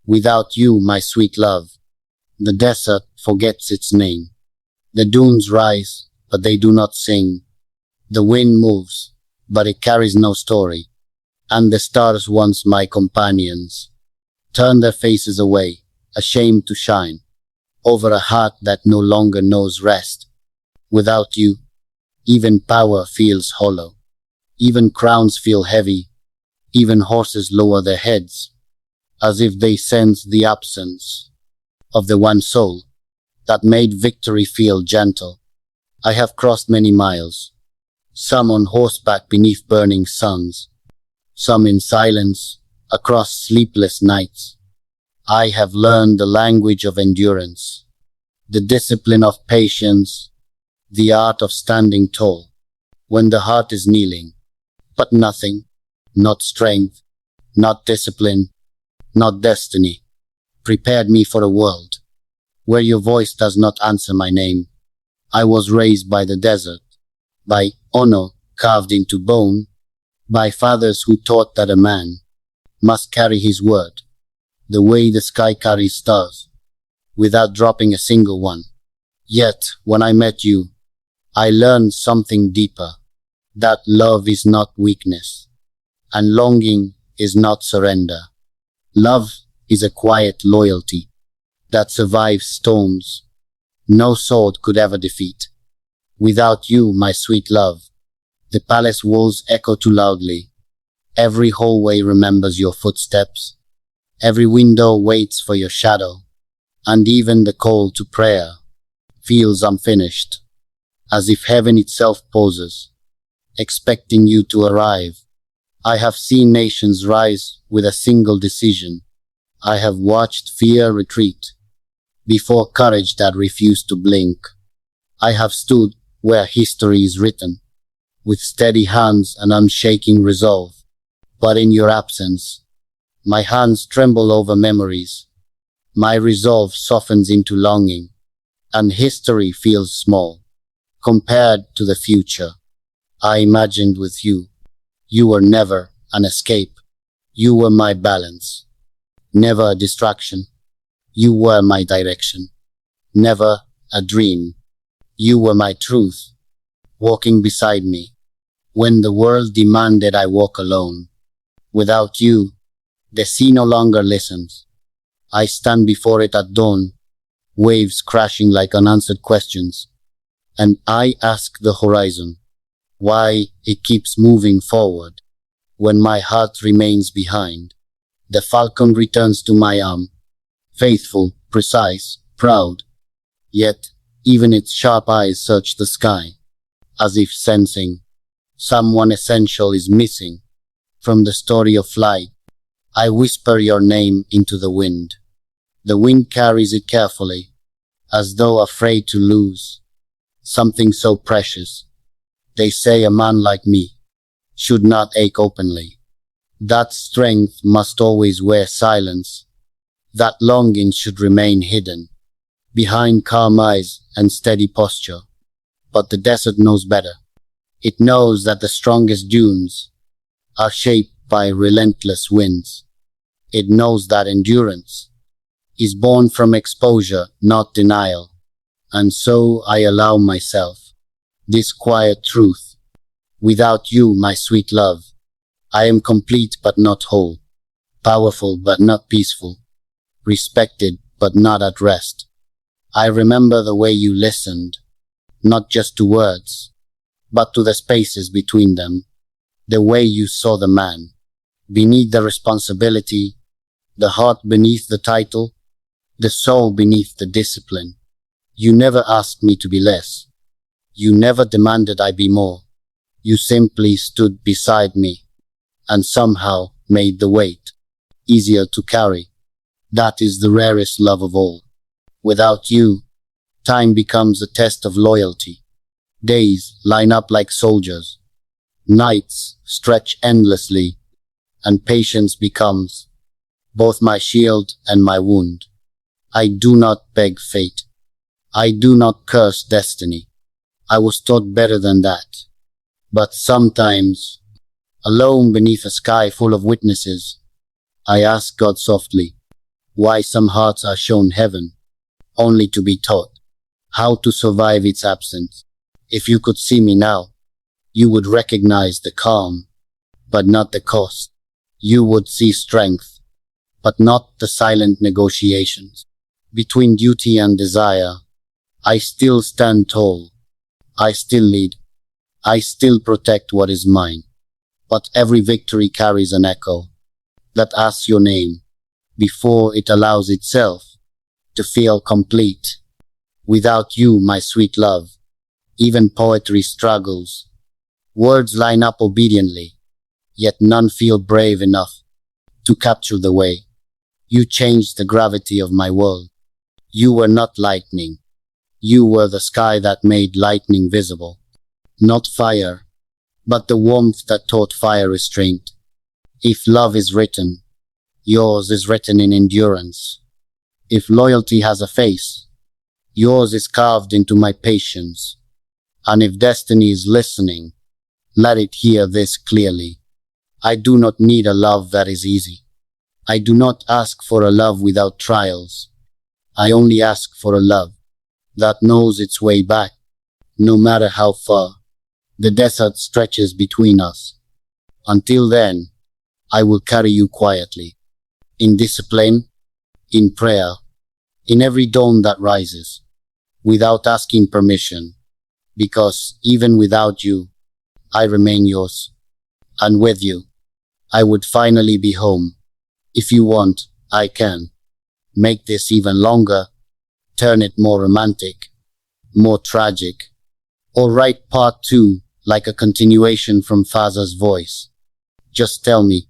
Without you, my sweet love, the desert forgets its name. The dunes rise, but they do not sing. The wind moves, but it carries no story. And the stars, once my companions, turn their faces away, ashamed to shine, over a heart that no longer knows rest. Without you, even power feels hollow. Even crowns feel heavy. Even horses lower their heads, as if they sense the absence of the one soul that made victory feel gentle. I have crossed many miles, some on horseback beneath burning suns, some in silence across sleepless nights. I have learned the language of endurance, the discipline of patience, the art of standing tall when the heart is kneeling. But nothing, not strength, not discipline, not destiny, prepared me for a world where your voice does not answer my name. I was raised by the desert, by honor carved into bone, by fathers who taught that a man must carry his word, the way the sky carries stars, without dropping a single one. Yet, when I met you, I learned something deeper, that love is not weakness, and longing is not surrender. Love is a quiet loyalty that survives storms no sword could ever defeat. Without you, my sweet love, the palace walls echo too loudly. Every hallway remembers your footsteps. Every window waits for your shadow. And even the call to prayer feels unfinished, as if heaven itself pauses, expecting you to arrive. I have seen nations rise with a single decision. I have watched fear retreat before courage that refused to blink. I have stood where history is written, with steady hands and unshaking resolve. But in your absence, my hands tremble over memories. My resolve softens into longing, and history feels small compared to the future I imagined with you. You were never an escape. You were my balance. Never a distraction. You were my direction. Never a dream. You were my truth, walking beside me when the world demanded I walk alone. Without you, the sea no longer listens. I stand before it at dawn, waves crashing like unanswered questions, and I ask the horizon why it keeps moving forward when my heart remains behind. The falcon returns to my arm, faithful, precise, proud. Yet, even its sharp eyes search the sky, as if sensing someone essential is missing from the story of flight. I whisper your name into the wind. The wind carries it carefully, as though afraid to lose something so precious. They say a man like me should not ache openly. That strength must always wear silence. That longing should remain hidden behind calm eyes and steady posture. But the desert knows better. It knows that the strongest dunes are shaped by relentless winds. It knows that endurance is born from exposure, not denial. And so I allow myself this quiet truth. Without you, my sweet love, I am complete but not whole, powerful but not peaceful, respected but not at rest. I remember the way you listened, not just to words, but to the spaces between them, the way you saw the man beneath the responsibility, the heart beneath the title, the soul beneath the discipline. You never asked me to be less. You never demanded I be more. You simply stood beside me and somehow made the weight easier to carry. That is the rarest love of all. Without you, time becomes a test of loyalty. Days line up like soldiers. Nights stretch endlessly, and patience becomes both my shield and my wound. I do not beg fate. I do not curse destiny. I was taught better than that. But sometimes, alone beneath a sky full of witnesses, I ask God softly, Why some hearts are shown heaven, only to be taught how to survive its absence. If you could see me now, you would recognize the calm, but not the cost. You would see strength, but not the silent negotiations. Between duty and desire, I still stand tall. I still lead. I still protect what is mine. But every victory carries an echo that asks your name before it allows itself to feel complete. Without you, my sweet love, even poetry struggles. Words line up obediently, yet none feel brave enough to capture the way you changed the gravity of my world. You were not lightning. You were the sky that made lightning visible. Not fire, but the warmth that taught fire restraint. If love is written, yours is written in endurance. If loyalty has a face, yours is carved into my patience. And if destiny is listening, let it hear this clearly. I do not need a love that is easy. I do not ask for a love without trials. I only ask for a love that knows its way back, no matter how far the desert stretches between us. Until then, I will carry you quietly, in discipline, in prayer, in every dawn that rises, without asking permission, because even without you, I remain yours. And with you, I would finally be home. If you want, I can make this even longer, turn it more romantic, more tragic, or write part 2 like a continuation from Fazza's voice. Just tell me,